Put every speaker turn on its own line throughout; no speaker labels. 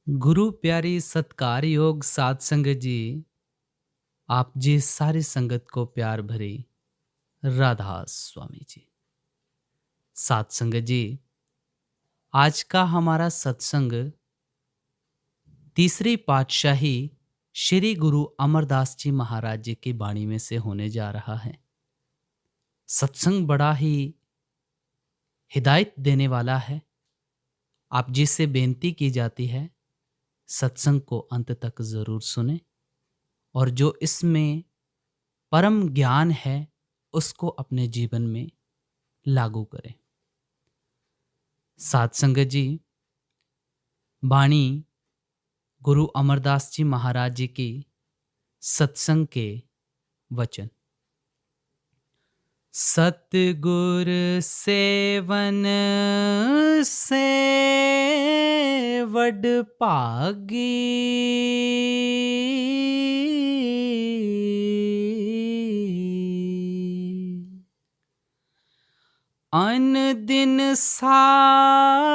गुरु प्यारी सत्कार योग साध संगत जी, आप जी सारी संगत को प्यार भरी राधा स्वामी जी। साध संगत जी, आज का हमारा सत्संग तीसरी पातशाही श्री गुरु अमरदास जी महाराज जी की वाणी में से होने जा रहा है। सत्संग बड़ा ही हिदायत देने वाला है। आप जी से बेनती की जाती है, सत्संग को अंत तक जरूर सुने और जो इसमें परम ज्ञान है उसको अपने जीवन में लागू करें। साध संगत जी, वाणी गुरु अमरदास जी महाराज जी की सत्संग के वचन। सतगुर सेवन से वड भागी, अन दिन साच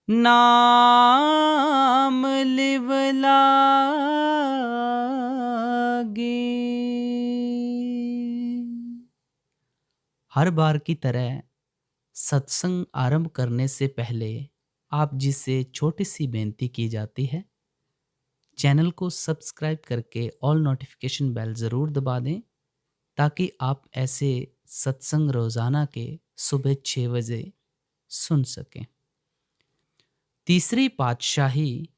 नाम लिव लागे। हर बार की तरह सत्संग आरंभ करने से पहले आप जी से छोटी सी बेनती की जाती है। चैनल को सब्सक्राइब करके ऑल नोटिफिकेशन बेल ज़रूर दबा दें ताकि आप ऐसे सत्संग रोज़ाना के सुबह 6 बजे सुन सकें। तीसरी पातशाही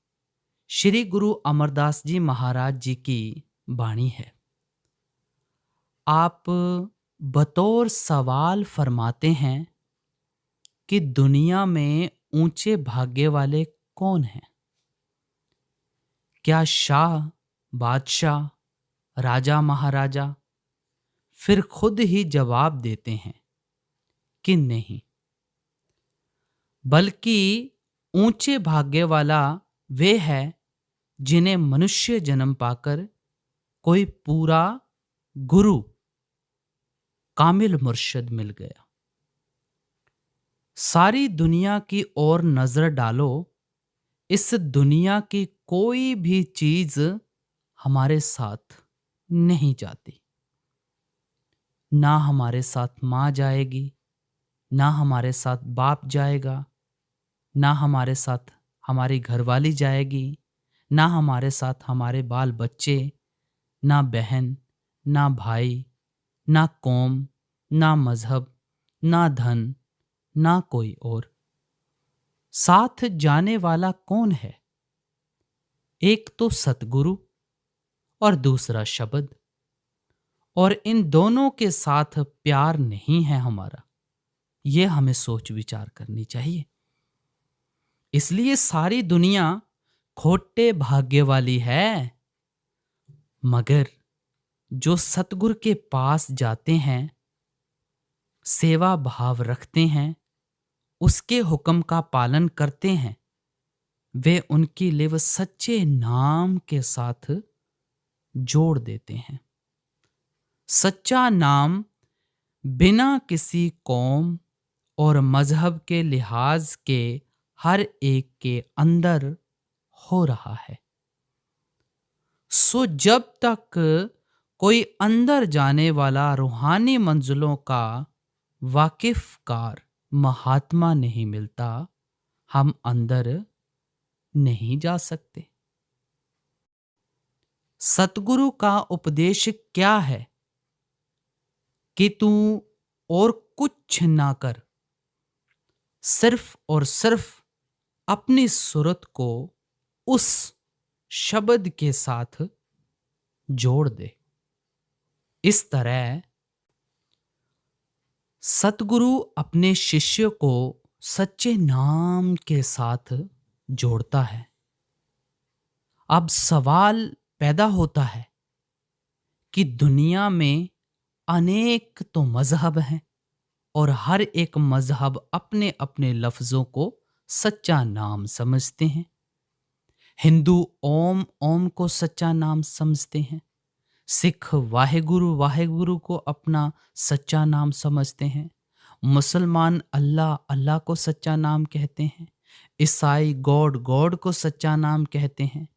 श्री गुरु अमरदास जी महाराज जी की वाणी है। आप बतौर सवाल फरमाते हैं कि दुनिया में ऊंचे भाग्य वाले कौन हैं? क्या शाह, बादशाह, राजा, महाराजा? फिर खुद ही जवाब देते हैं कि नहीं, बल्कि ऊंचे भाग्य वाला वे है जिन्हें मनुष्य जन्म पाकर कोई पूरा गुरु, कामिल मुर्शिद मिल गया। सारी दुनिया की ओर नजर डालो, इस दुनिया की कोई भी चीज हमारे साथ नहीं जाती। ना हमारे साथ माँ जाएगी, ना हमारे साथ बाप जाएगा, ना हमारे साथ हमारी घरवाली जाएगी, ना हमारे साथ हमारे बाल बच्चे, ना बहन, ना भाई, ना कौम, ना मजहब, ना धन, ना कोई और। साथ जाने वाला कौन है? एक तो सतगुरु और दूसरा शब्द, और इन दोनों के साथ प्यार नहीं है हमारा। यह हमें सोच विचार करनी चाहिए। इसलिए सारी दुनिया खोटे भाग्य वाली है, मगर जो सतगुरु के पास जाते हैं, सेवा भाव रखते हैं, उसके हुक्म का पालन करते हैं, वे उनकी लिव सच्चे नाम के साथ जोड़ देते हैं। सच्चा नाम बिना किसी कौम और मजहब के लिहाज के हर एक के अंदर हो रहा है। सो जब तक कोई अंदर जाने वाला रूहानी मंजिलों का वाकिफकार महात्मा नहीं मिलता, हम अंदर नहीं जा सकते। सतगुरु का उपदेश क्या है कि तू और कुछ ना कर, सिर्फ और सिर्फ अपनी सूरत को उस शब्द के साथ जोड़ दे। इस तरह सतगुरु अपने शिष्य को सच्चे नाम के साथ जोड़ता है। अब सवाल पैदा होता है कि दुनिया में अनेक तो मजहब हैं और हर एक मजहब अपने अपने लफ्जों को सच्चा नाम समझते हैं। हिंदू ओम ओम को सच्चा नाम समझते हैं, सिख वाहेगुरु वाहेगुरु को अपना सच्चा नाम समझते हैं, मुसलमान अल्लाह अल्लाह को सच्चा नाम कहते हैं, ईसाई गॉड गॉड को सच्चा नाम कहते हैं।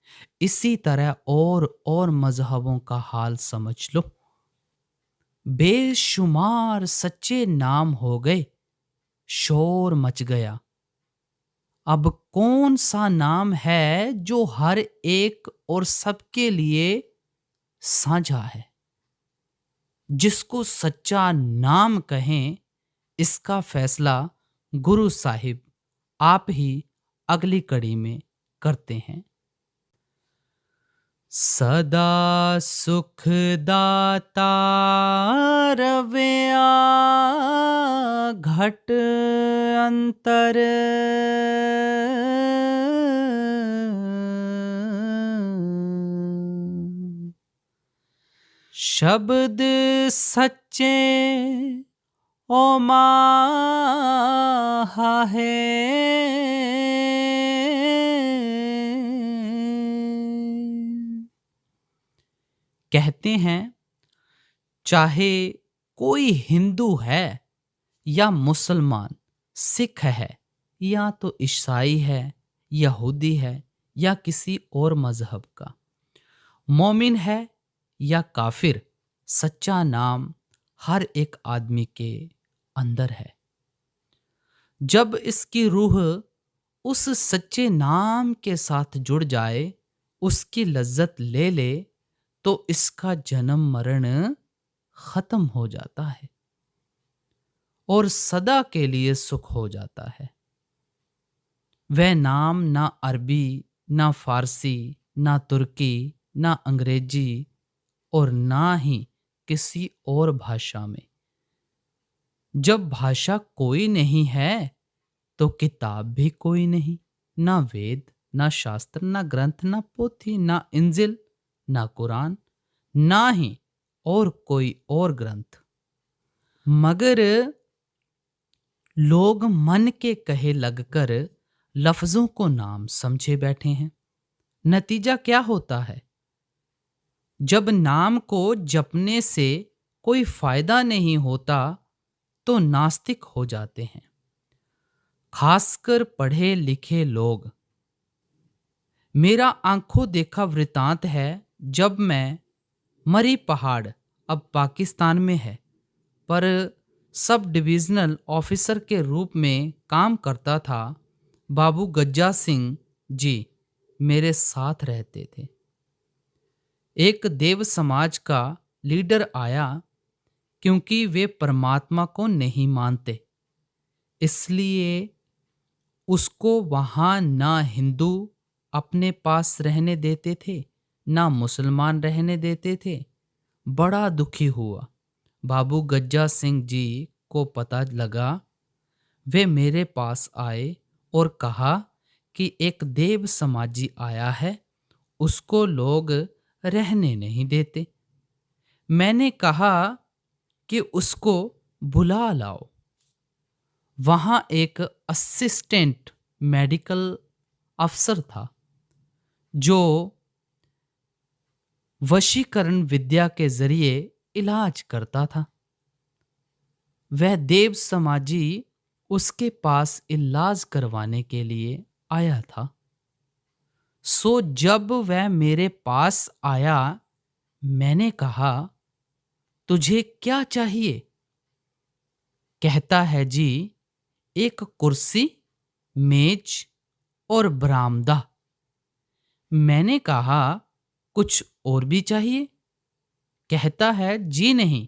इसी तरह और मजहबों का हाल समझ लो। बेशुमार सच्चे नाम हो गए, शोर मच गया। अब कौन सा नाम है जो हर एक और सबके लिए साझा है? जिसको सच्चा नाम कहें, इसका फैसला गुरु साहिब आप ही अगली कड़ी में करते हैं। सदा सुखदाता रविया घट अंतर, शब्द सच्चे ओ माहा है। कहते हैं चाहे कोई हिंदू है या मुसलमान, सिख है या तो ईसाई है, यहूदी है या किसी और मजहब का, मोमिन है या काफिर, सच्चा नाम हर एक आदमी के अंदर है। जब इसकी रूह उस सच्चे नाम के साथ जुड़ जाए, उसकी लज्जत ले ले, तो इसका जन्म मरण खत्म हो जाता है और सदा के लिए सुख हो जाता है। वह नाम ना अरबी, ना फारसी, ना तुर्की, ना अंग्रेजी और ना ही किसी और भाषा में। जब भाषा कोई नहीं है तो किताब भी कोई नहीं, ना वेद, ना शास्त्र, ना ग्रंथ, ना पोथी, ना इंजिल, ना कुरान, ना ही और कोई और ग्रंथ। मगर लोग मन के कहे लगकर लफ्जों को नाम समझे बैठे हैं। नतीजा क्या होता है? जब नाम को जपने से कोई फायदा नहीं होता तो नास्तिक हो जाते हैं, खासकर पढ़े लिखे लोग। मेरा आंखों देखा वृतांत है। जब मैं मरी पहाड़, अब पाकिस्तान में है, पर सब डिविजनल ऑफिसर के रूप में काम करता था, बाबू गज्जा सिंह जी मेरे साथ रहते थे। एक देव समाज का लीडर आया। क्योंकि वे परमात्मा को नहीं मानते, इसलिए उसको वहां ना हिंदू अपने पास रहने देते थे, ना मुसलमान रहने देते थे। बड़ा दुखी हुआ। बाबू गज्जा सिंह जी को पता लगा। वे मेरे पास आए और कहा कि एक देव समाजी आया है, उसको लोग रहने नहीं देते। मैंने कहा कि उसको बुला लाओ। वहां एक असिस्टेंट मेडिकल अफसर था जो वशीकरण विद्या के जरिए इलाज करता था। वह देव समाजी उसके पास इलाज करवाने के लिए आया था। सो जब वह मेरे पास आया, मैंने कहा, तुझे क्या चाहिए? कहता है, जी एक कुर्सी, मेज और बरामदा। मैंने कहा, कुछ और भी चाहिए? कहता है, जी नहीं।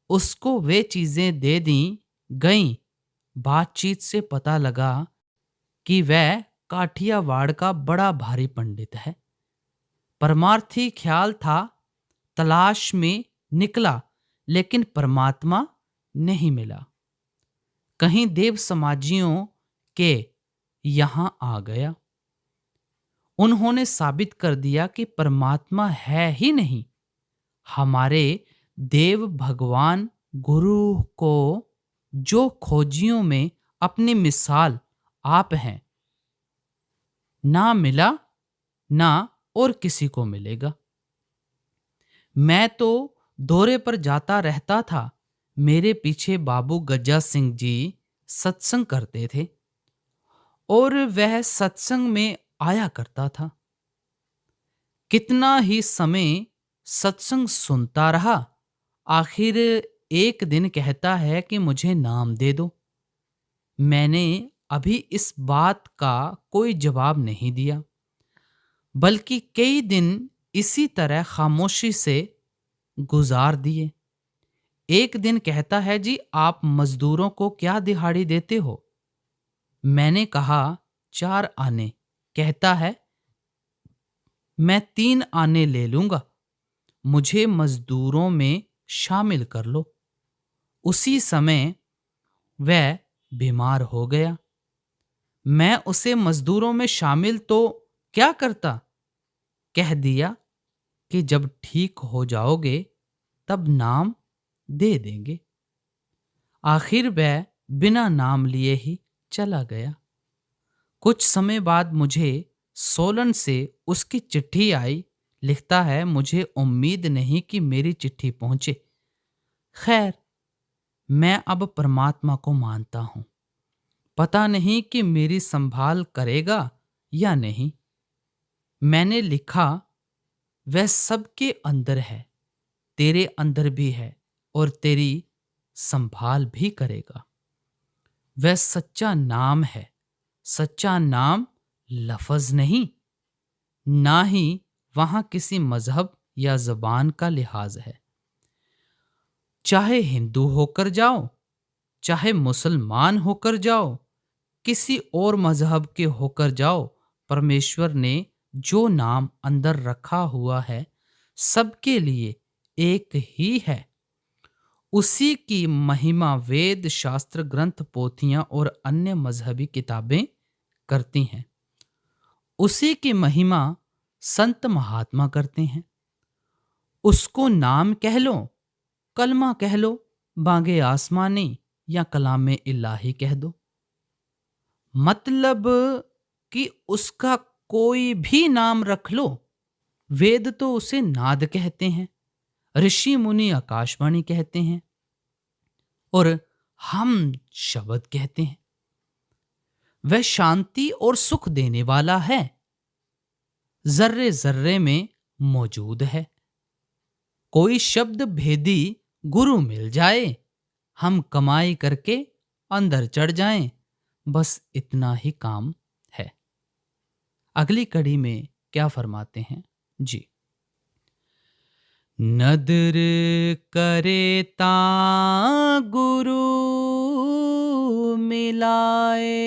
उसको वे चीजें दे दी गईं। बातचीत से पता लगा कि वह काठियावाड़ का बड़ा भारी पंडित है। परमार्थी ख्याल था, तलाश में निकला, लेकिन परमात्मा नहीं मिला। कहीं देव समाजियों के यहां आ गया। उन्होंने साबित कर दिया कि परमात्मा है ही नहीं। हमारे देव भगवान गुरु को जो खोजियों में अपनी मिसाल आप हैं, ना मिला, ना और किसी को मिलेगा। मैं तो दौरे पर जाता रहता था। मेरे पीछे बाबू गज्जा सिंह जी सत्संग करते थे और वह सत्संग में आया करता था। कितना ही समय सत्संग सुनता रहा, आखिर एक दिन कहता है कि मुझे नाम दे दो। मैंने अभी इस बात का कोई जवाब नहीं दिया, बल्कि कई दिन इसी तरह खामोशी से गुजार दिए। एक दिन कहता है, जी आप मजदूरों को क्या दिहाड़ी देते हो? मैंने कहा 4 आने। कहता है, मैं 3 आने ले लूंगा, मुझे मजदूरों में शामिल कर लो। उसी समय वह बीमार हो गया। मैं उसे मजदूरों में शामिल तो क्या करता, कह दिया कि जब ठीक हो जाओगे तब नाम दे देंगे। आखिर वह बिना नाम लिए ही चला गया। कुछ समय बाद मुझे सोलन से उसकी चिट्ठी आई। लिखता है, मुझे उम्मीद नहीं कि मेरी चिट्ठी पहुंचे। खैर, मैं अब परमात्मा को मानता हूं। पता नहीं कि मेरी संभाल करेगा या नहीं। मैंने लिखा, वह सबके अंदर है, तेरे अंदर भी है और तेरी संभाल भी करेगा। वह सच्चा नाम है। सच्चा नाम लफ्ज नहीं, ना ही वहां किसी मजहब या जबान का लिहाज है। चाहे हिंदू होकर जाओ, चाहे मुसलमान होकर जाओ, किसी और मजहब के होकर जाओ, परमेश्वर ने जो नाम अंदर रखा हुआ है सबके लिए एक ही है। उसी की महिमा वेद शास्त्र ग्रंथ पोथियां और अन्य मजहबी किताबें करती हैं। उसी की महिमा संत महात्मा करते हैं। उसको नाम कह लो, कलमा कह लो, बांगे आसमानी या कलाम इलाही कह दो। मतलब कि उसका कोई भी नाम रख लो। वेद तो उसे नाद कहते हैं, ऋषि मुनि आकाशवाणी कहते हैं और हम शब्द कहते हैं। वह शांति और सुख देने वाला है, जर्रे जर्रे में मौजूद है। कोई शब्द भेदी गुरु मिल जाए, हम कमाई करके अंदर चढ़ जाएं, बस इतना ही काम है। अगली कड़ी में क्या फरमाते हैं जी। नदर करे ता गुरु मिलाए,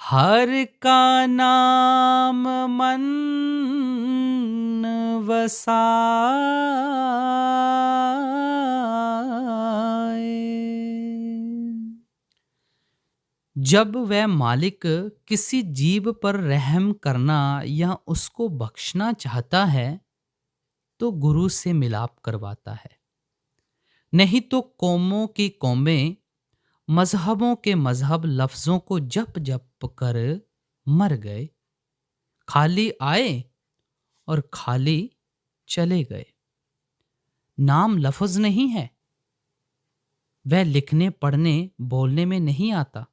हर का नाम मन वसाए। जब वह मालिक किसी जीव पर रहम करना या उसको बख्शना चाहता है तो गुरु से मिलाप करवाता है। नहीं तो कौमों की कौमें, मजहबों के मजहब लफ्जों को जप जप कर मर गए। खाली आए और खाली चले गए। नाम लफ्ज नहीं है, वह लिखने पढ़ने बोलने में नहीं आता।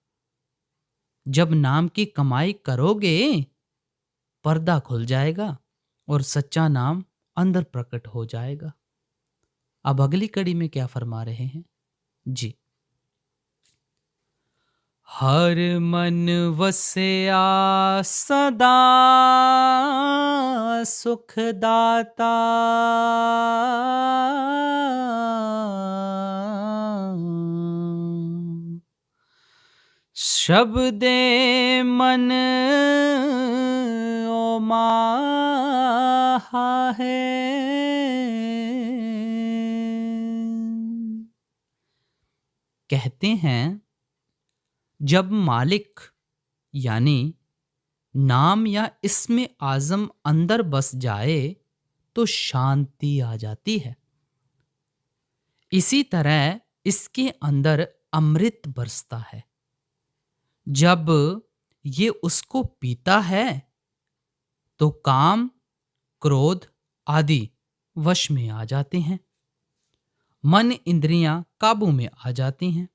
जब नाम की कमाई करोगे पर्दा खुल जाएगा और सच्चा नाम अंदर प्रकट हो जाएगा। अब अगली कड़ी में क्या फरमा रहे हैं जी। हर मन वस्या सदा सुखदाता, शब्दे मन ओ माहा है। कहते हैं, जब मालिक यानी नाम या इसमें आजम अंदर बस जाए तो शांति आ जाती है। इसी तरह इसके अंदर अमृत बरसता है। जब ये उसको पीता है तो काम, क्रोध आदि वश में आ जाते हैं। मन इंद्रियां काबू में आ जाती हैं।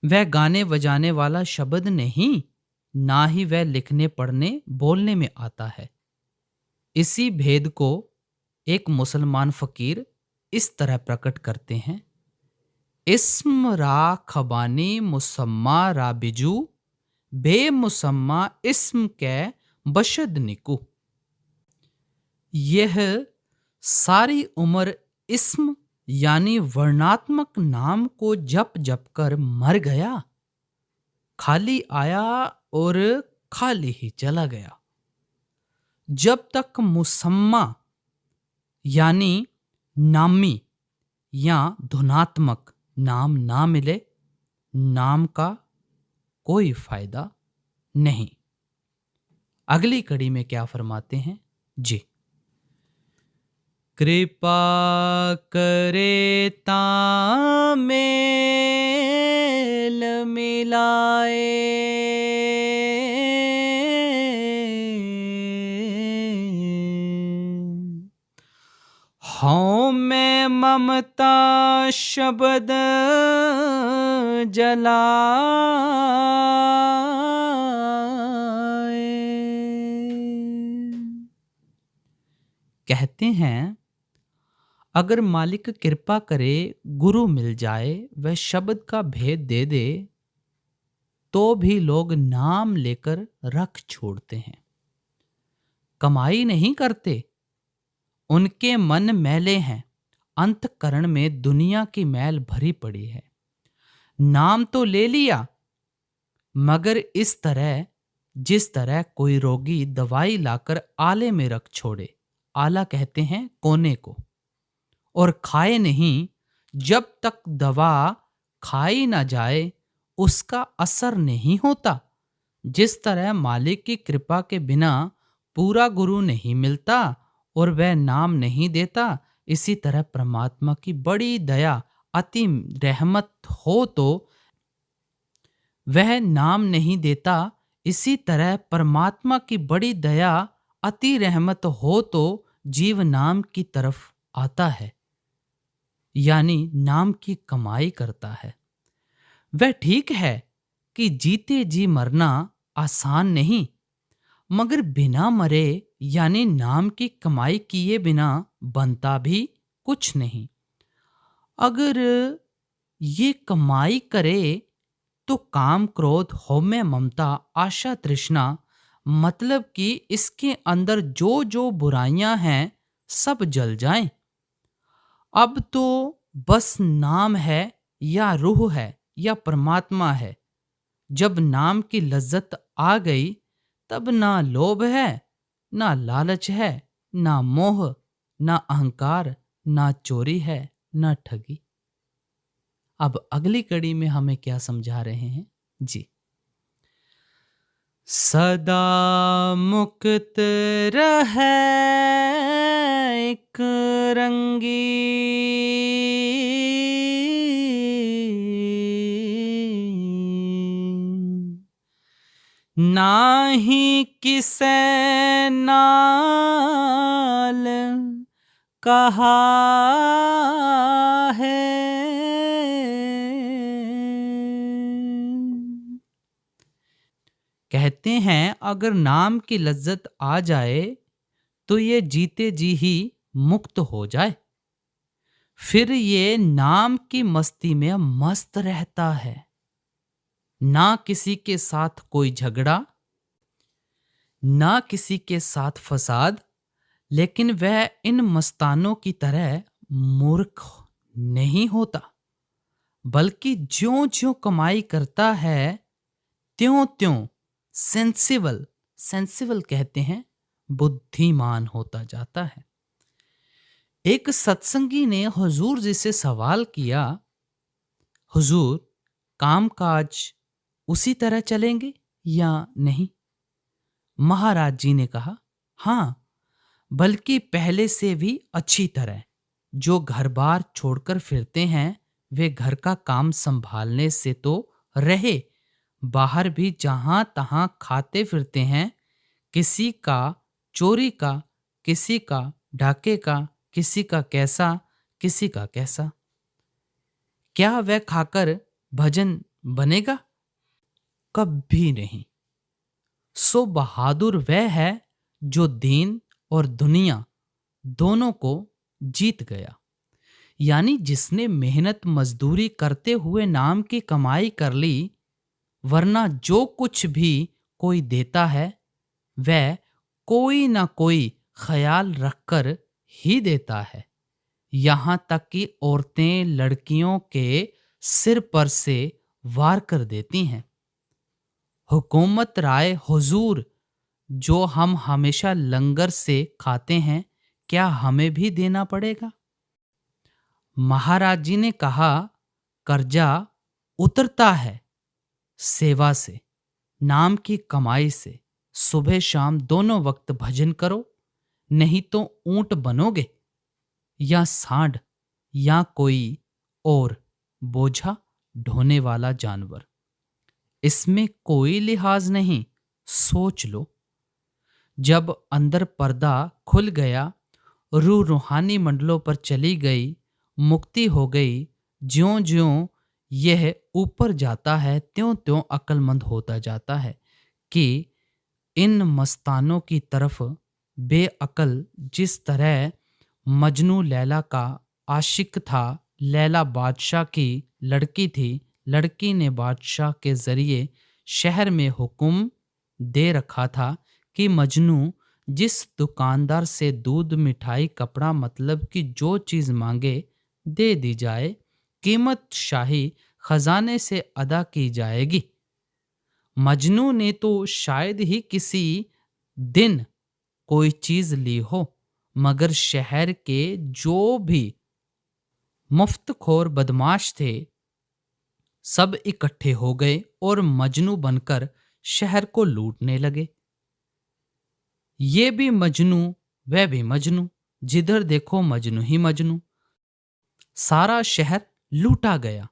वह गाने बजाने वाला शब्द नहीं, ना ही वह लिखने पढ़ने बोलने में आता है। इसी भेद को एक मुसलमान फकीर इस तरह प्रकट करते हैं। इस्म रा खबानी मुसम्मा रा बिजू, बेमुसम्मा इस्म के बशद निकू। यह सारी उम्र इस्म यानी वर्णात्मक नाम को जप जप कर मर गया, खाली आया और खाली ही चला गया। जब तक मुसम्मा यानी नामी या धुनात्मक नाम ना मिले, नाम का कोई फायदा नहीं। अगली कड़ी में क्या फरमाते हैं जी। कृपा करे ता मेल मिलाए, हौं में ममता शब्द जलाए। कहते हैं अगर मालिक कृपा करे, गुरु मिल जाए, वह शब्द का भेद दे दे, तो भी लोग नाम लेकर रख छोड़ते हैं। कमाई नहीं करते, उनके मन मैले हैं, अंतकरण में दुनिया की मैल भरी पड़ी है। नाम तो ले लिया, मगर इस तरह जिस तरह कोई रोगी दवाई लाकर आले में रख छोड़े, आला कहते हैं कोने को, और खाए नहीं, जब तक दवा खाई ना जाए उसका असर नहीं होता। जिस तरह मालिक की कृपा के बिना पूरा गुरु नहीं मिलता और वह नाम नहीं देता, इसी तरह परमात्मा की बड़ी दया अति रहमत हो तो वह नाम नहीं देता। इसी तरह परमात्मा की बड़ी दया अति रहमत हो तो जीव नाम की तरफ आता है, यानी नाम की कमाई करता है। वह ठीक है कि जीते जी मरना आसान नहीं, मगर बिना मरे यानी नाम की कमाई किए बिना बनता भी कुछ नहीं। अगर ये कमाई करे तो काम क्रोध हौम्य ममता आशा तृष्णा, मतलब कि इसके अंदर जो जो बुराइयां हैं सब जल जाएं। अब तो बस नाम है या रूह है या परमात्मा है। जब नाम की लज्जत आ गई, तब ना लोभ है, ना लालच है, ना मोह, ना अहंकार, ना चोरी है, ना ठगी। अब अगली कड़ी में हमें क्या समझा रहे हैं जी। सदा मुक्त रहे एक रंगी, नाही किसे नाल कहा है। कहते हैं अगर नाम की लज्जत आ जाए तो ये जीते जी ही मुक्त हो जाए, फिर ये नाम की मस्ती में मस्त रहता है। ना किसी के साथ कोई झगड़ा, ना किसी के साथ फसाद, लेकिन वह इन मस्तानों की तरह मूर्ख नहीं होता, बल्कि ज्यों ज्यों कमाई करता है त्यों त्यों सेंसिबल, सेंसिबल कहते हैं बुद्धिमान होता जाता है। एक सत्संगी ने हुजूर जी से सवाल किया, हुजूर कामकाज उसी तरह चलेंगे या नहीं? महाराज जी ने कहा, हाँ, बल्कि पहले से भी अच्छी तरह। जो घर बार छोड़कर फिरते हैं वे घर का काम संभालने से तो रहे, बाहर भी जहां तहां खाते फिरते हैं, किसी का चोरी का, किसी का डाके का, किसी का कैसा, किसी का कैसा। क्या वह खाकर भजन बनेगा? कभी नहीं। सो बहादुर वह है जो दीन और दुनिया दोनों को जीत गया। यानी जिसने मेहनत मजदूरी करते हुए नाम की कमाई कर ली, वरना जो कुछ भी कोई देता है वह कोई ना कोई ख्याल रखकर ही देता है। यहाँ तक कि औरतें लड़कियों के सिर पर से वार कर देती हैं। हुकूमत राय हुजूर, जो हम हमेशा लंगर से खाते हैं, क्या हमें भी देना पड़ेगा? महाराज जी ने कहा, कर्जा उतरता है सेवा से, नाम की कमाई से। सुबह शाम दोनों वक्त भजन करो, नहीं तो ऊंट बनोगे या सांड या कोई और बोझा ढोने वाला जानवर। इसमें कोई लिहाज नहीं। सोच लो। जब अंदर पर्दा खुल गया, रूह रूहानी मंडलों पर चली गई, मुक्ति हो गई। ज्यों ज्यों यह ऊपर जाता है, त्यों त्यों अक्लमंद होता जाता है कि इन मस्तानों की तरफ बेअकल जिस तरह मजनू लैला का आशिक था। लैला बादशाह की लड़की थी। लड़की ने बादशाह के जरिए शहर में हुक्म दे रखा था कि मजनू जिस दुकानदार से दूध मिठाई कपड़ा मतलब कि जो चीज़ मांगे दे दी जाए, कीमत शाही खजाने से अदा की जाएगी। मजनू ने तो शायद ही किसी दिन कोई चीज ली हो, मगर शहर के जो भी मुफ्तखोर बदमाश थे सब इकट्ठे हो गए और मजनू बनकर शहर को लूटने लगे। ये भी मजनू, वह भी मजनू, जिधर देखो मजनू ही मजनू। सारा शहर लूटा गया।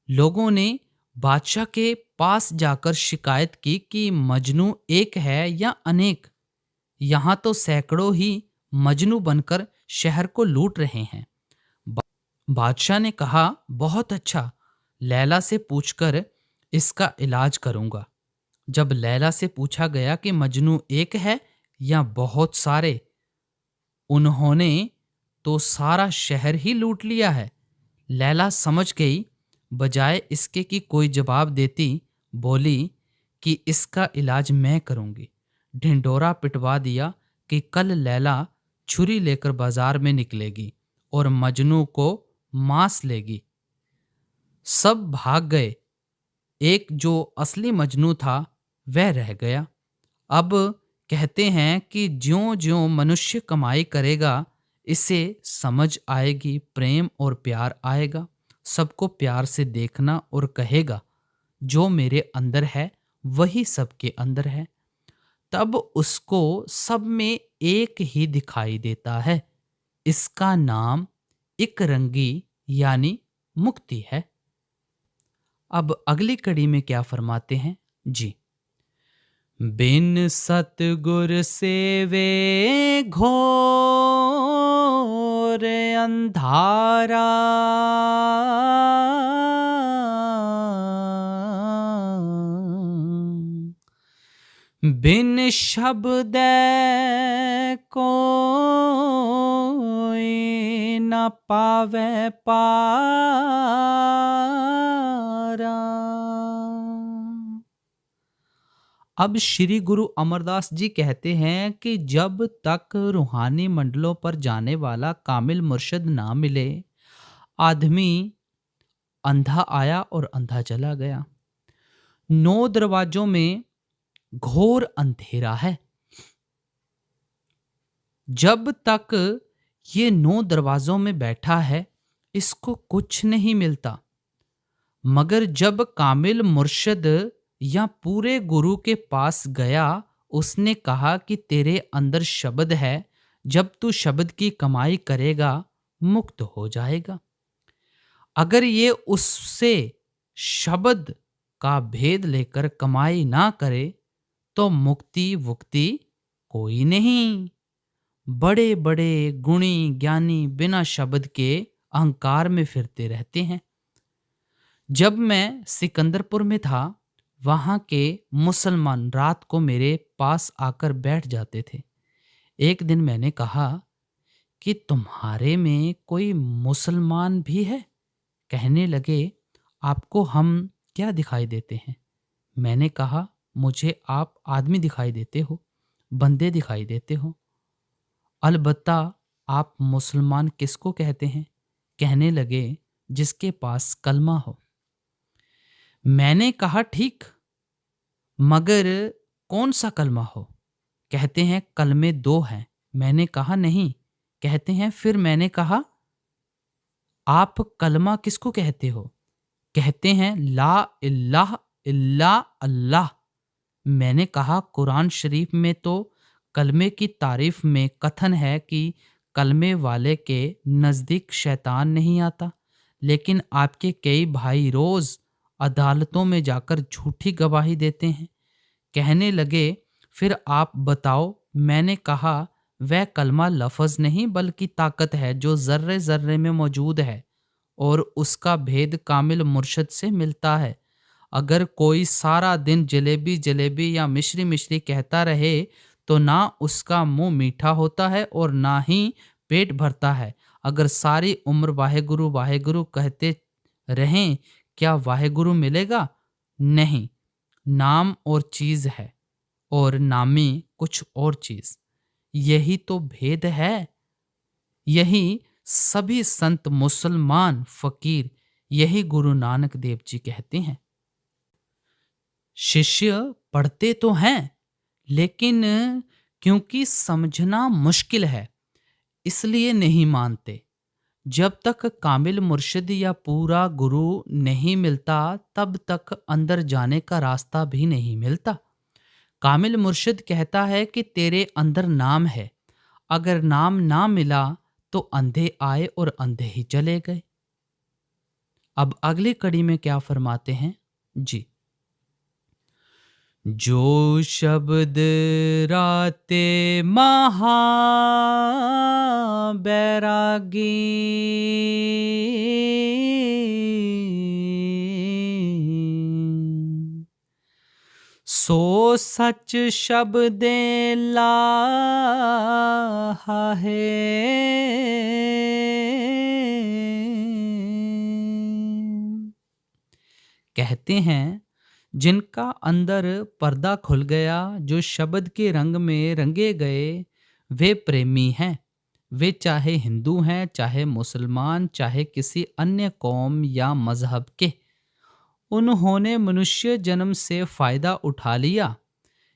लोगों ने बादशाह के पास जाकर शिकायत की कि मजनू एक है या अनेक। यहाँ तो सैकड़ों ही मजनू बनकर शहर को लूट रहे हैं। बादशाह ने कहा, बहुत अच्छा, लैला से पूछकर इसका इलाज करूंगा। जब लैला से पूछा गया कि मजनू एक है या बहुत सारे, उन्होंने तो सारा शहर ही लूट लिया है। लैला समझ गई। बजाय इसके कि कोई जवाब देती, बोली कि इसका इलाज मैं करूंगी। ढिंडोरा पिटवा दिया कि कल लैला छुरी लेकर बाजार में निकलेगी और मजनू को मांस लेगी। सब भाग गए। एक जो असली मजनू था वह रह गया। अब कहते हैं कि ज्यों ज्यों मनुष्य कमाई करेगा, इसे समझ आएगी, प्रेम और प्यार आएगा। सबको प्यार से देखना और कहेगा, जो मेरे अंदर है वही सबके अंदर है। तब उसको सब में एक ही दिखाई देता है। इसका नाम एक रंगी यानी मुक्ति है। अब अगली कड़ी में क्या फरमाते हैं जी। बिन सतगुर सेवे घोर अंधारा, बिन शब्द कोई न पावे पारा। अब श्री गुरु अमरदास जी कहते हैं कि जब तक रूहानी मंडलों पर जाने वाला कामिल मुर्शद ना मिले, आदमी अंधा आया और अंधा चला गया। 9 दरवाजों में घोर अंधेरा है। जब तक ये 9 दरवाजों में बैठा है, इसको कुछ नहीं मिलता। मगर जब कामिल मुर्शद या पूरे गुरु के पास गया, उसने कहा कि तेरे अंदर शब्द है, जब तू शब्द की कमाई करेगा मुक्त हो जाएगा। अगर ये उससे शब्द का भेद लेकर कमाई ना करे तो मुक्ति वुक्ति कोई नहीं। बड़े बड़े गुणी ज्ञानी बिना शब्द के अहंकार में फिरते रहते हैं। जब मैं सिकंदरपुर में था, वहाँ के मुसलमान रात को मेरे पास आकर बैठ जाते थे। एक दिन मैंने कहा कि तुम्हारे में कोई मुसलमान भी है? कहने लगे, आपको हम क्या दिखाई देते हैं? मैंने कहा, मुझे आप आदमी दिखाई देते हो, बंदे दिखाई देते हो। अलबत्ता आप मुसलमान किसको कहते हैं? कहने लगे, जिसके पास कलमा हो। मैंने कहा, ठीक, मगर कौन सा कलमा हो? कहते हैं कलमे दो हैं। मैंने कहा नहीं। कहते हैं फिर। मैंने कहा, आप कलमा किसको कहते हो? कहते हैं ला इलाह इल्ला अल्लाह। मैंने कहा, कुरान शरीफ में तो कलमे की तारीफ में कथन है कि कलमे वाले के नज़दीक शैतान नहीं आता, लेकिन आपके कई भाई रोज़ अदालतों में जाकर झूठी गवाही देते हैं। कहने लगे, फिर आप बताओ। मैंने कहा, वह कलमा लफ्ज़ नहीं बल्कि ताकत है जो ज़र्रे ज़र्रे में मौजूद है, और उसका भेद कामिल मुर्शद से मिलता है। अगर कोई सारा दिन जलेबी जलेबी या मिश्री मिश्री कहता रहे तो ना उसका मुंह मीठा होता है और ना ही पेट भरता है। अगर सारी उम्र वाहे गुरु कहते रहें, क्या वाहे गुरु मिलेगा? नहीं। नाम और चीज़ है और नामी कुछ और चीज़। यही तो भेद है। यही सभी संत, मुसलमान, फकीर, यही गुरु नानक देव जी कहते हैं। शिष्य पढ़ते तो हैं, लेकिन क्योंकि समझना मुश्किल है इसलिए नहीं मानते। जब तक कामिल मुर्शिद या पूरा गुरु नहीं मिलता तब तक अंदर जाने का रास्ता भी नहीं मिलता। कामिल मुर्शिद कहता है कि तेरे अंदर नाम है। अगर नाम ना मिला तो अंधे आए और अंधे ही चले गए। अब अगली कड़ी में क्या फरमाते हैं जी। जो शब्द राते महा बैरागी, सो सच शब्दे लाहा है। कहते हैं, जिनका अंदर पर्दा खुल गया, जो शब्द के रंग में रंगे गए, वे प्रेमी हैं। वे चाहे हिंदू हैं, चाहे मुसलमान, चाहे किसी अन्य कौम या मजहब के। उन्होंने मनुष्य जन्म से फ़ायदा उठा लिया।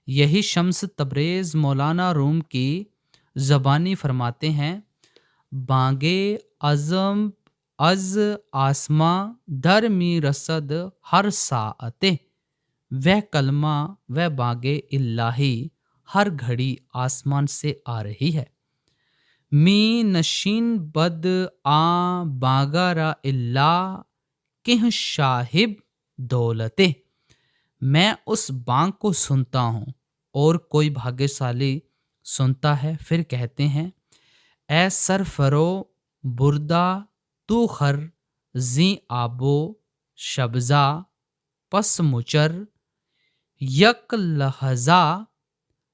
यही शम्स तबरेज़ मौलाना रूम की ज़बानी फरमाते हैं, बांगे अज़म अज आसमां दर मी रसद हर साअते। वह कलमा, वह बागे इल्लाही हर घड़ी आसमान से आ रही है। मी नशीन बद आ बागारा इल्ला किह शाहिब दौलते। मैं उस बांग को सुनता हूँ और कोई भाग्यशाली सुनता है। फिर कहते हैं, ए सरफरो बुरदा तू खर जी आबो शबजा पस मुचर यक लहजा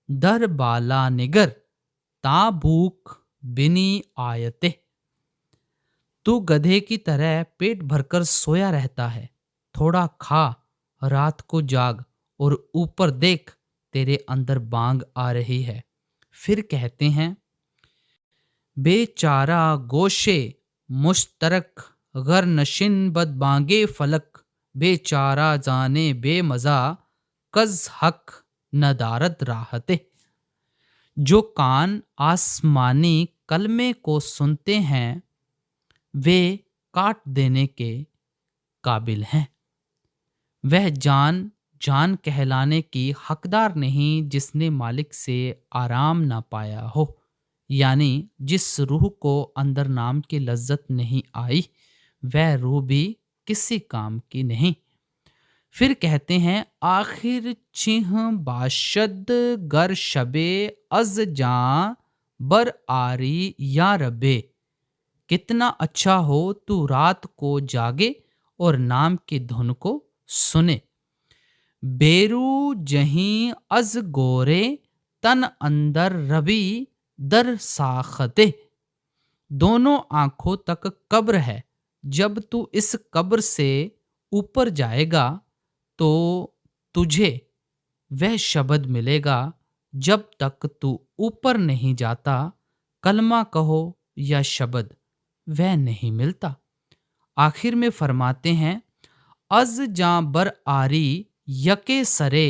दर बाला निगर ताबूक बिनी आयते। तू गधे की तरह पेट भरकर सोया रहता है, थोड़ा खा, रात को जाग और ऊपर देख, तेरे अंदर बांग आ रही है। फिर कहते हैं, बेचारा गोशे मुश्तरक गर नशिन बद बांगे फलक, बेचारा जाने बेमजा कज हक नदारत राहते। जो कान आसमानी कलमे को सुनते हैं वे काट देने के काबिल हैं। वह जान जान कहलाने की हकदार नहीं जिसने मालिक से आराम ना पाया हो, यानी जिस रूह को अंदर नाम की लज्जत नहीं आई, वह रूह भी किसी काम की नहीं। फिर कहते हैं, आखिर चिन्ह बाशद गर शबे अज जां बर आरी या रबे। कितना अच्छा हो तू रात को जागे और नाम की धुन को सुने। बेरू जहीं अज गोरे तन अंदर रवि दर साखते। दोनों आंखों तक कब्र है, जब तू इस कब्र से ऊपर जाएगा तो तुझे वह शब्द मिलेगा, जब तक तू ऊपर नहीं जाता कलमा कहो या शब्द वह नहीं मिलता। आखिर में फरमाते हैं, अज जां बर आरी यके सरे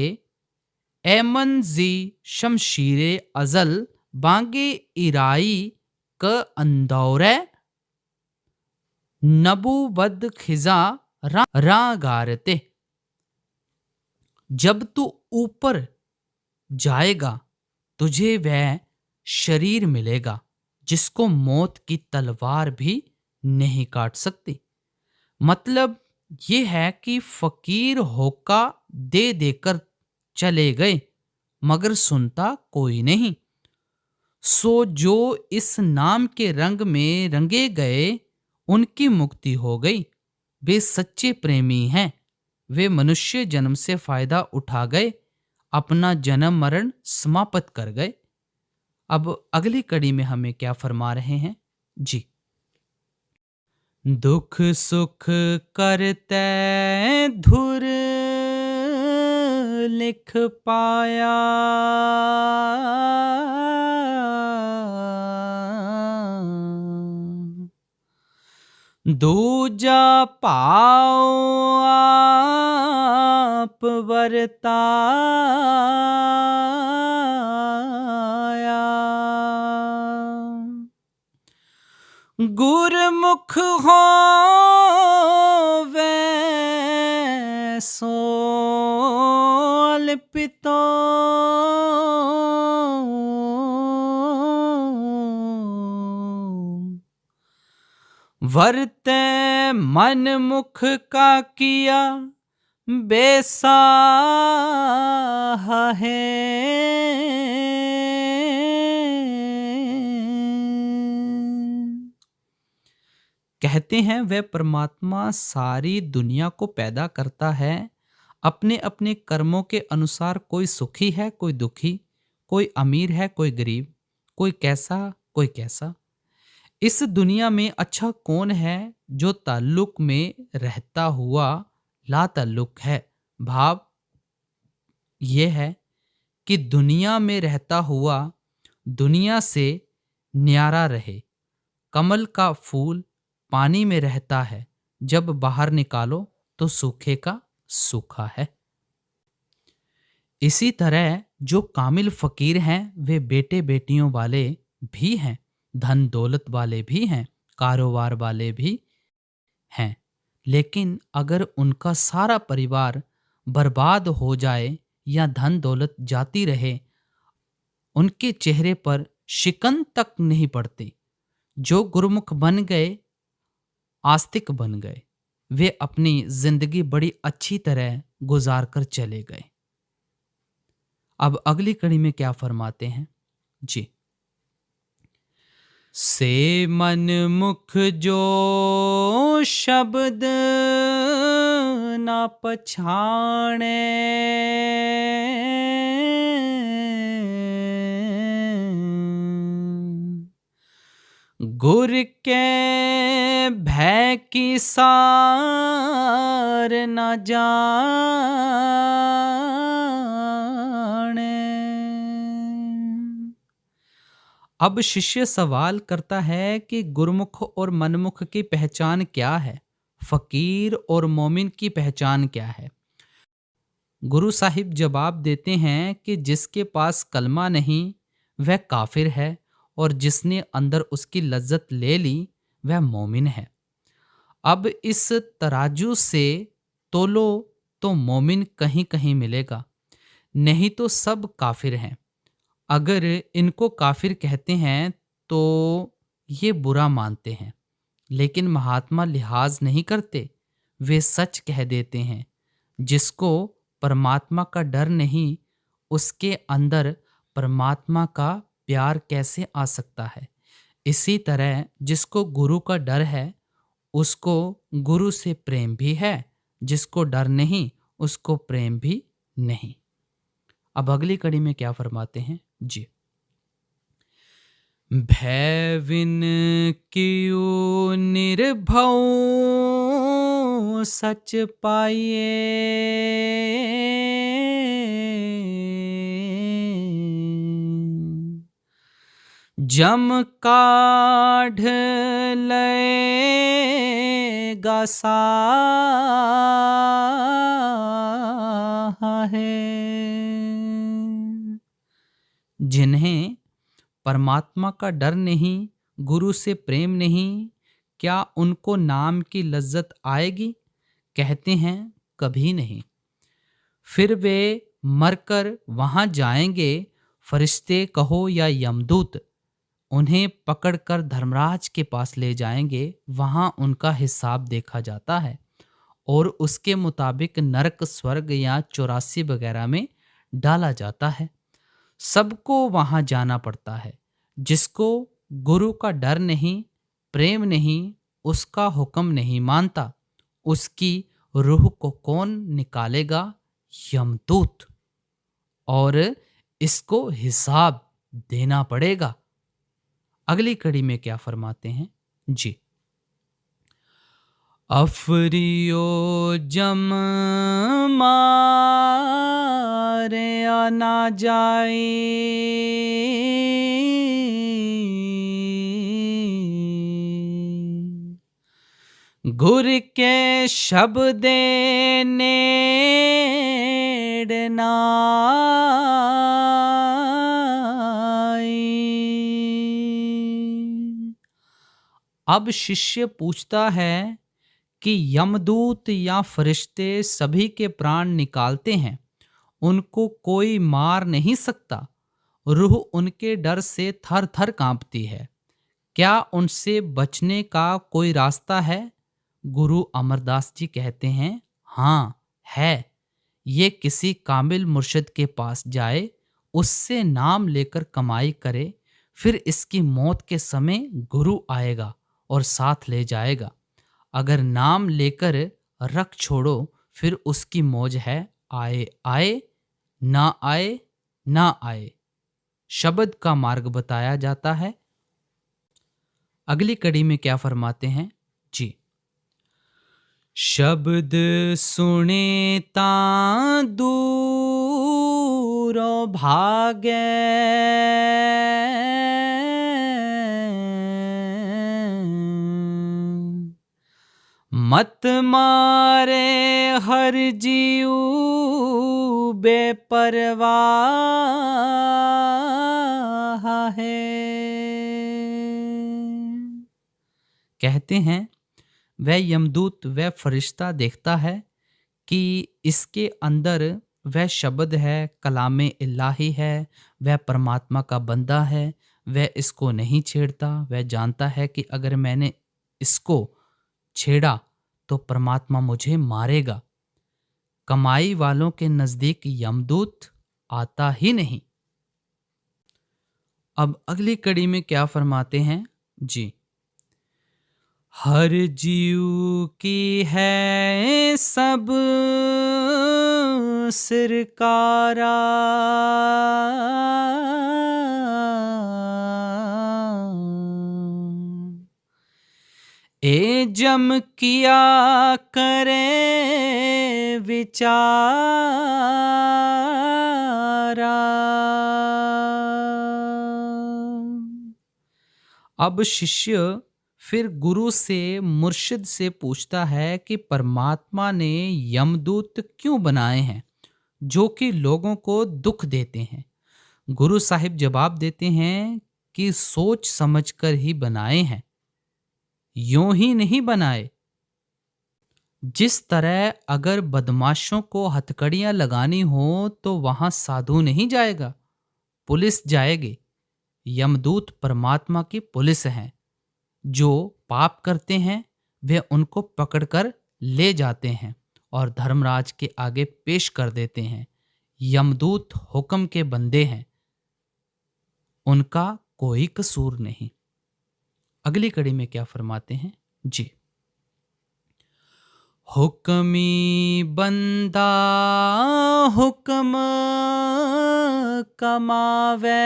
ऐमन जी शमशीरे अजल बांगे इराई क अंदौरे नबूबद खिजा गारते। जब तू ऊपर जाएगा तुझे वह शरीर मिलेगा जिसको मौत की तलवार भी नहीं काट सकती। मतलब ये है कि फकीर होका दे देकर चले गए मगर सुनता कोई नहीं। सो जो इस नाम के रंग में रंगे गए उनकी मुक्ति हो गई। वे सच्चे प्रेमी हैं। वे मनुष्य जन्म से फायदा उठा गए, अपना जन्म मरण समाप्त कर गए। अब अगली कड़ी में हमें क्या फरमा रहे हैं जी। दुख सुख करते धुर लिख पाया, दूजा पाओ आप वरताया। गुरमुख हो वे सोल पितो, वरते मन मुख का किया बेसाह है। कहते हैं वह परमात्मा सारी दुनिया को पैदा करता है अपने अपने कर्मों के अनुसार। कोई सुखी है, कोई दुखी, कोई अमीर है, कोई गरीब, कोई कैसा, कोई कैसा। इस दुनिया में अच्छा कौन है जो ताल्लुक में रहता हुआ ला ताल्लुक है। भाव यह है कि दुनिया में रहता हुआ दुनिया से न्यारा रहे। कमल का फूल पानी में रहता है, जब बाहर निकालो तो सूखे का सूखा है। इसी तरह जो कामिल फकीर हैं वे बेटे बेटियों वाले भी हैं, धन दौलत वाले भी हैं, कारोबार वाले भी हैं। लेकिन अगर उनका सारा परिवार बर्बाद हो जाए या धन दौलत जाती रहे, उनके चेहरे पर शिकन तक नहीं पड़ती। जो गुरुमुख बन गए, आस्तिक बन गए, वे अपनी जिंदगी बड़ी अच्छी तरह गुजार कर चले गए। अब अगली कड़ी में क्या फरमाते हैं जी। से मन मुख जो शब्द ना पछाणे, गुर के भय की सार न जाने। अब शिष्य सवाल करता है कि गुरुमुख और मनमुख की पहचान क्या है, फकीर और मोमिन की पहचान क्या है। गुरु साहिब जवाब देते हैं कि जिसके पास कलमा नहीं वह काफिर है, और जिसने अंदर उसकी लज्जत ले ली वह मोमिन है। अब इस तराजू से तोलो तो मोमिन कहीं कहीं मिलेगा, नहीं तो सब काफिर हैं। अगर इनको काफिर कहते हैं तो ये बुरा मानते हैं, लेकिन महात्मा लिहाज नहीं करते, वे सच कह देते हैं। जिसको परमात्मा का डर नहीं, उसके अंदर परमात्मा का प्यार कैसे आ सकता है। इसी तरह जिसको गुरु का डर है उसको गुरु से प्रेम भी है, जिसको डर नहीं उसको प्रेम भी नहीं। अब अगली कड़ी में क्या फरमाते हैं जी। भय विन कियो निर्भव सच पाइए, जम काढ़ लेगा साहे। जिन्हें परमात्मा का डर नहीं, गुरु से प्रेम नहीं, क्या उनको नाम की लज्जत आएगी? कहते हैं कभी नहीं। फिर वे मरकर वहां जाएंगे, फरिश्ते कहो या यमदूत उन्हें पकड़कर धर्मराज के पास ले जाएंगे। वहां उनका हिसाब देखा जाता है और उसके मुताबिक नरक, स्वर्ग या 84 वगैरह में डाला जाता है। सबको वहां जाना पड़ता है। जिसको गुरु का डर नहीं, प्रेम नहीं, उसका हुक्म नहीं मानता, उसकी रूह को कौन निकालेगा? यमदूत। और इसको हिसाब देना पड़ेगा। अगली कड़ी में क्या फरमाते हैं जी। अफरियो जम मारे ना जाए, गुर के शब्द नेड़ ना आए। अब शिष्य पूछता है कि यमदूत या फरिश्ते सभी के प्राण निकालते हैं, उनको कोई मार नहीं सकता। रूह उनके डर से थर थर कांपती है। क्या उनसे बचने का कोई रास्ता है? गुरु अमरदास जी कहते हैं, हाँ है। ये किसी कामिल मुर्शिद के पास जाए, उससे नाम लेकर कमाई करे, फिर इसकी मौत के समय गुरु आएगा और साथ ले जाएगा। अगर नाम लेकर रख छोड़ो, फिर उसकी मौज है, आए आए, ना आए ना आए। शब्द का मार्ग बताया जाता है। अगली कड़ी में क्या फरमाते हैं जी। शब्द सुने ता दूर भागे, मत मारे हर जीव बेपरवाह है। कहते हैं वह यमदूत, वह फरिश्ता देखता है कि इसके अंदर वह शब्द है, कलामे इलाही है, वह परमात्मा का बंदा है। वह इसको नहीं छेड़ता। वह जानता है कि अगर मैंने इसको छेड़ा तो परमात्मा मुझे मारेगा। कमाई वालों के नजदीक यमदूत आता ही नहीं। अब अगली कड़ी में क्या फरमाते हैं जी। हर जीव की है सब सिरकारा, ए जम किया करे विचारा। अब शिष्य फिर गुरु से, मुर्शिद से पूछता है कि परमात्मा ने यमदूत क्यों बनाए हैं जो कि लोगों को दुख देते हैं? गुरु साहिब जवाब देते हैं कि सोच समझकर ही बनाए हैं, यूं ही नहीं बनाए। जिस तरह अगर बदमाशों को हथकड़ियां लगानी हो तो वहां साधु नहीं जाएगा, पुलिस जाएगी। यमदूत परमात्मा की पुलिस हैं। जो पाप करते हैं वे उनको पकड़कर ले जाते हैं और धर्मराज के आगे पेश कर देते हैं। यमदूत हुक्म के बंदे हैं, उनका कोई कसूर नहीं। अगली कड़ी में क्या फरमाते हैं जी। हुक्मी बंदा हुक्म कमावे,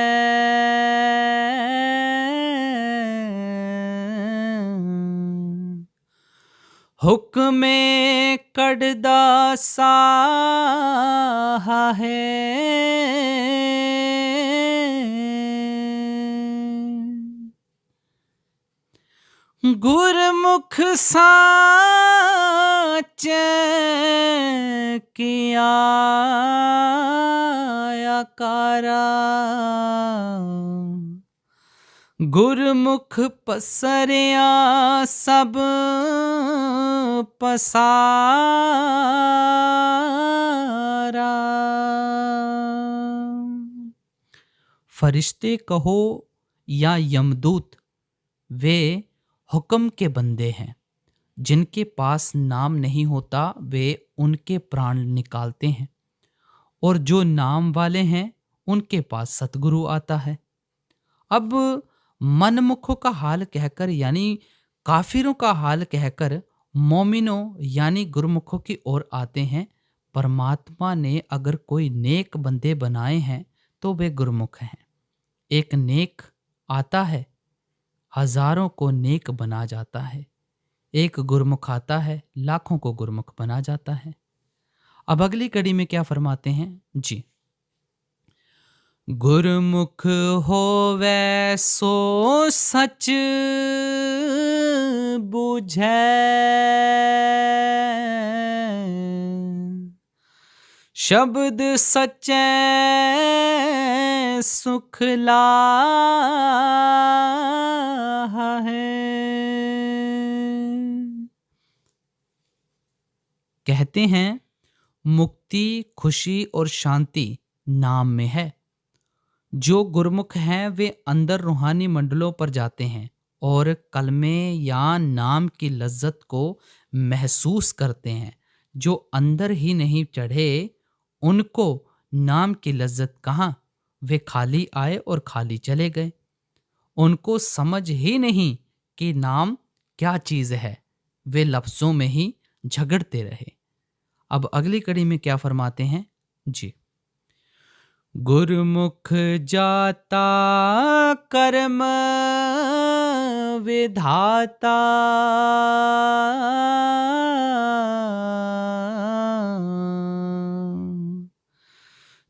हुक्मे कड़दा साहा है, गुरमुख साचे किया आकारा, गुरमुख पसरिया सब पसारा। फरिश्ते कहो या यमदूत, वे हुक्म के बंदे हैं। जिनके पास नाम नहीं होता वे उनके प्राण निकालते हैं, और जो नाम वाले हैं उनके पास सतगुरु आता है। अब मनमुखों का हाल कहकर यानी काफिरों का हाल कहकर मोमिनों यानी गुरमुखों की ओर आते हैं। परमात्मा ने अगर कोई नेक बंदे बनाए हैं तो वे गुरमुख हैं। एक नेक आता है, हजारों को नेक बना जाता है। एक गुरमुख आता है, लाखों को गुरमुख बना जाता है। अब अगली कड़ी में क्या फरमाते हैं जी। गुरमुख होवे सो सच बूझै, शब्द सच्चे सुख लाहा है। कहते हैं मुक्ति, खुशी और शांति नाम में है। जो गुरमुख हैं वे अंदर रूहानी मंडलों पर जाते हैं और कलमे या नाम की लज्जत को महसूस करते हैं। जो अंदर ही नहीं चढ़े उनको नाम की लज्जत कहाँ, वे खाली आए और खाली चले गए। उनको समझ ही नहीं कि नाम क्या चीज है, वे लफ्जों में ही झगड़ते रहे। अब अगली कड़ी में क्या फरमाते हैं जी। गुरमुख जाता कर्म विधाता,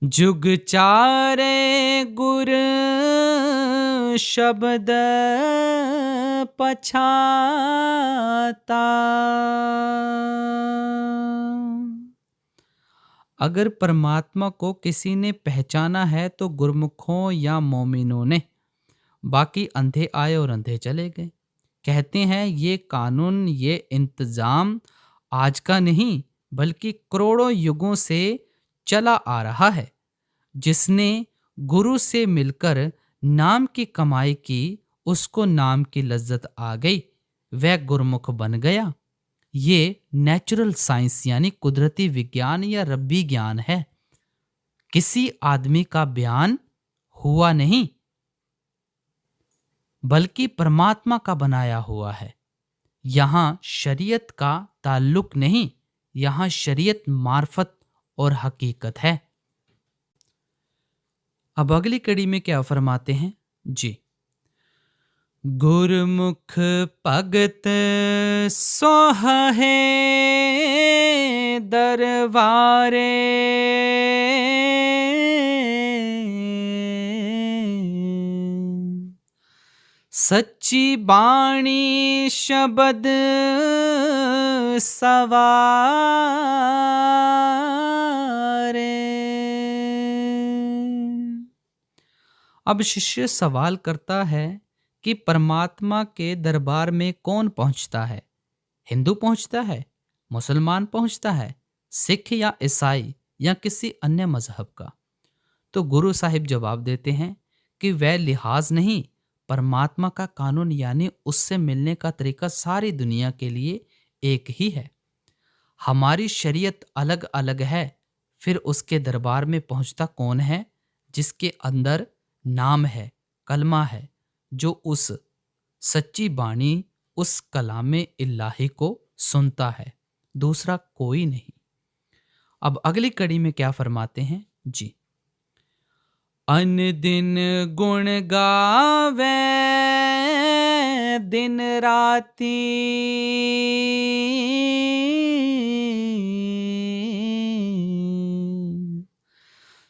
जुग चारे गुर शब्द पछाता। अगर परमात्मा को किसी ने पहचाना है तो गुरमुखों या मोमिनों ने, बाकी अंधे आए और अंधे चले गए। कहते हैं ये कानून, ये इंतजाम आज का नहीं बल्कि करोड़ों युगों से चला आ रहा है। जिसने गुरु से मिलकर नाम की कमाई की, उसको नाम की लज्जत आ गई, वह गुरमुख बन गया। ये नेचुरल साइंस यानी कुदरती विज्ञान या रब्बी ज्ञान है, किसी आदमी का बयान हुआ नहीं बल्कि परमात्मा का बनाया हुआ है। यहाँ शरीयत का ताल्लुक नहीं, यहाँ शरीयत मार्फत और हकीकत है। अब अगली कड़ी में क्या फरमाते हैं जी। गुरमुख भगत सोहे दरबारे, सच्ची बाणी शब्द सवारे। अब शिष्य सवाल करता है कि परमात्मा के दरबार में कौन पहुंचता है? हिंदू पहुंचता है, मुसलमान पहुंचता है, सिख या ईसाई या किसी अन्य मजहब का? तो गुरु साहिब जवाब देते हैं कि वह लिहाज नहीं, परमात्मा का कानून यानी उससे मिलने का तरीका सारी दुनिया के लिए एक ही है। हमारी शरीयत अलग अलग है, फिर उसके दरबार में पहुंचता कौन है? जिसके अंदर नाम है, कलमा है, जो उस सच्ची बाणी, उस कलामे इल्लाही को सुनता है, दूसरा कोई नहीं। अब अगली कड़ी में क्या फरमाते हैं जी। अन दिन गुण गावे दिन राती,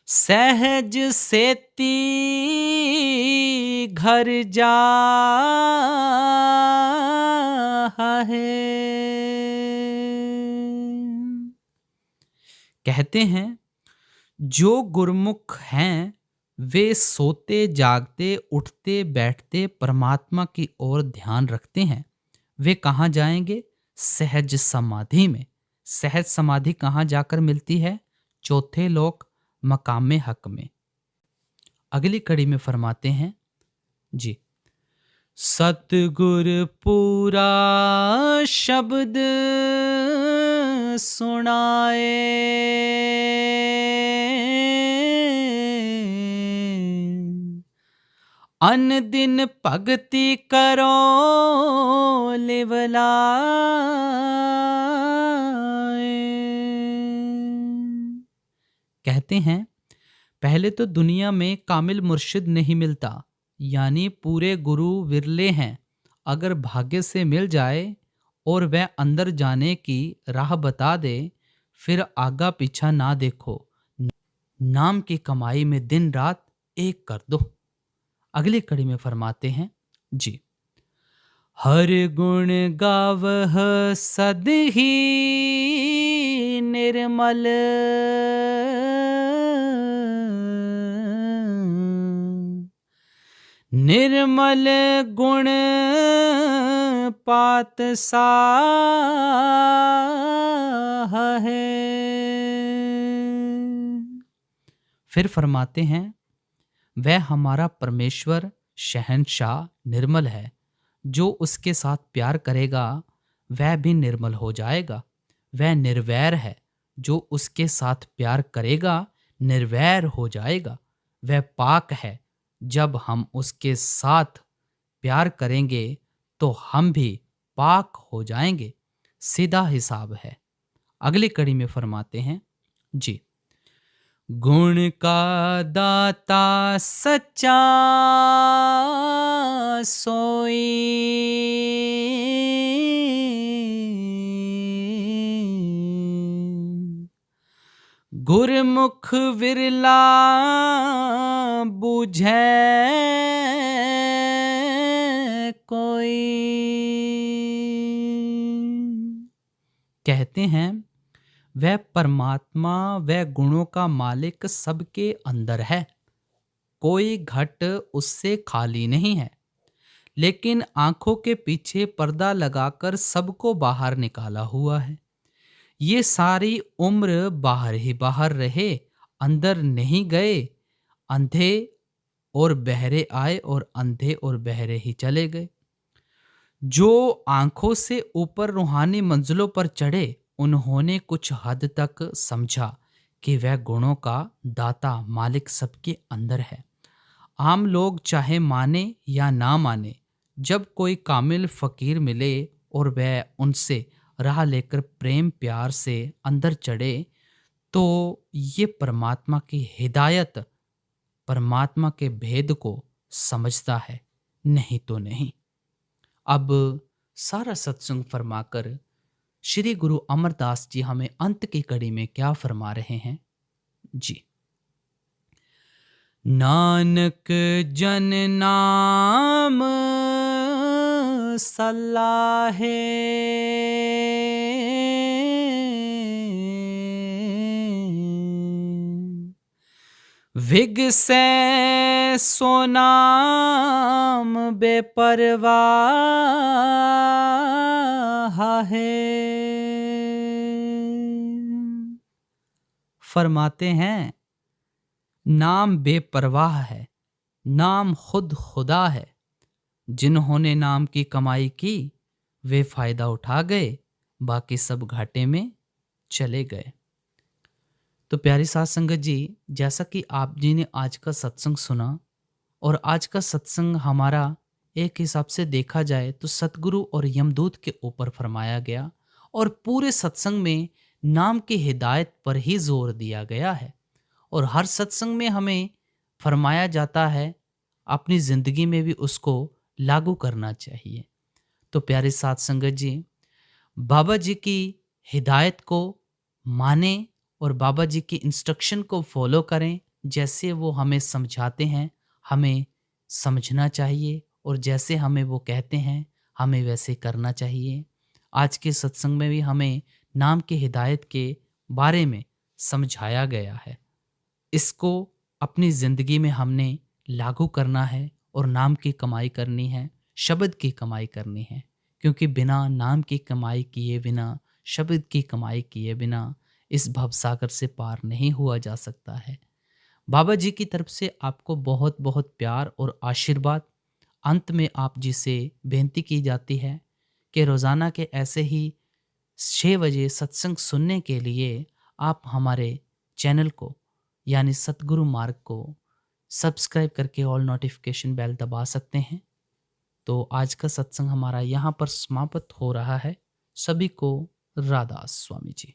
सहज सेती घर जा है। कहते हैं जो गुरमुख हैं वे सोते जागते उठते बैठते परमात्मा की ओर ध्यान रखते हैं। वे कहाँ जाएंगे? सहज समाधि में। सहज समाधि कहाँ जाकर मिलती है? चौथे लोक मकामे हक में। अगली कड़ी में फरमाते हैं जी। सतगुर पूरा शब्द सुनाए, अन दिन भगति करो लिवलाए। कहते हैं पहले तो दुनिया में कामिल मुर्शिद नहीं मिलता, यानी पूरे गुरु विरले हैं। अगर भाग्य से मिल जाए और वह अंदर जाने की राह बता दे, फिर आगा पीछा ना देखो, नाम की कमाई में दिन रात एक कर दो। अगली कड़ी में फरमाते हैं जी। हर गुण गावह सद ही निर्मल, निर्मल गुण पात साह है। फिर फरमाते हैं वह हमारा परमेश्वर शहंशाह निर्मल है। जो उसके साथ प्यार करेगा वह भी निर्मल हो जाएगा। वह निर्वैर है। जो उसके साथ प्यार करेगा निर्वैर हो जाएगा। वह पाक है। जब हम उसके साथ प्यार करेंगे तो हम भी पाक हो जाएंगे। सीधा हिसाब है। अगली कड़ी में फरमाते हैं जी। गुण का दाता सच्चा सोई, गुरमुख विरला बूझे कोई। कहते हैं वह परमात्मा वह गुणों का मालिक सबके अंदर है। कोई घट उससे खाली नहीं है, लेकिन आंखों के पीछे पर्दा लगाकर सबको बाहर निकाला हुआ है। ये सारी उम्र बाहर ही बाहर रहे, अंदर नहीं गए। अंधे और बहरे आए और अंधे और बहरे ही चले गए। जो आंखों से ऊपर रूहानी मंजिलों पर चढ़े, उन्होंने कुछ हद तक समझा कि वह गुणों का दाता मालिक सबके अंदर है। आम लोग चाहे माने या ना माने, जब कोई कामिल फकीर मिले और वह उनसे राह लेकर प्रेम प्यार से अंदर चढ़े, तो ये परमात्मा की हिदायत, परमात्मा के भेद को समझता है, नहीं तो नहीं। अब सारा सत्संग फरमाकर श्री गुरु अमरदास जी हमें अंत की कड़ी में क्या फरमा रहे हैं जी। नानक जन नाम सलाहे, विगसे सो नाम बेपरवाह है। फरमाते हैं नाम बेपरवाह है, नाम खुद खुदा है। जिन्होंने नाम की कमाई की वे फायदा उठा गए, बाकी सब घाटे में चले गए। तो प्यारी साथ संगत जी, जैसा कि आप जी ने आज का सत्संग सुना, और आज का सत्संग हमारा एक हिसाब से देखा जाए तो सतगुरु और यमदूत के ऊपर फरमाया गया, और पूरे सत्संग में नाम की हिदायत पर ही जोर दिया गया है। और हर सत्संग में हमें फरमाया जाता है अपनी ज़िंदगी में भी उसको लागू करना चाहिए। तो प्यारे साथ संगत जी, बाबा जी की हिदायत को माने और बाबा जी की इंस्ट्रक्शन को फॉलो करें। जैसे वो हमें समझाते हैं हमें समझना चाहिए, और जैसे हमें वो कहते हैं हमें वैसे करना चाहिए। आज के सत्संग में भी हमें नाम की हिदायत के बारे में समझाया गया है। इसको अपनी ज़िंदगी में हमने लागू करना है और नाम की कमाई करनी है, शब्द की कमाई करनी है। क्योंकि बिना नाम की कमाई किए बिना, शब्द की कमाई किए बिना इस भवसागर से पार नहीं हुआ जा सकता है। बाबा जी की तरफ से आपको बहुत बहुत प्यार और आशीर्वाद। अंत में आप जी से बेनती की जाती है कि रोज़ाना के ऐसे ही 6 बजे सत्संग सुनने के लिए आप हमारे चैनल को यानी सतगुरु मार्ग को सब्सक्राइब करके ऑल नोटिफिकेशन बेल दबा सकते हैं। तो आज का सत्संग हमारा यहाँ पर समाप्त हो रहा है। सभी को राधा स्वामी जी।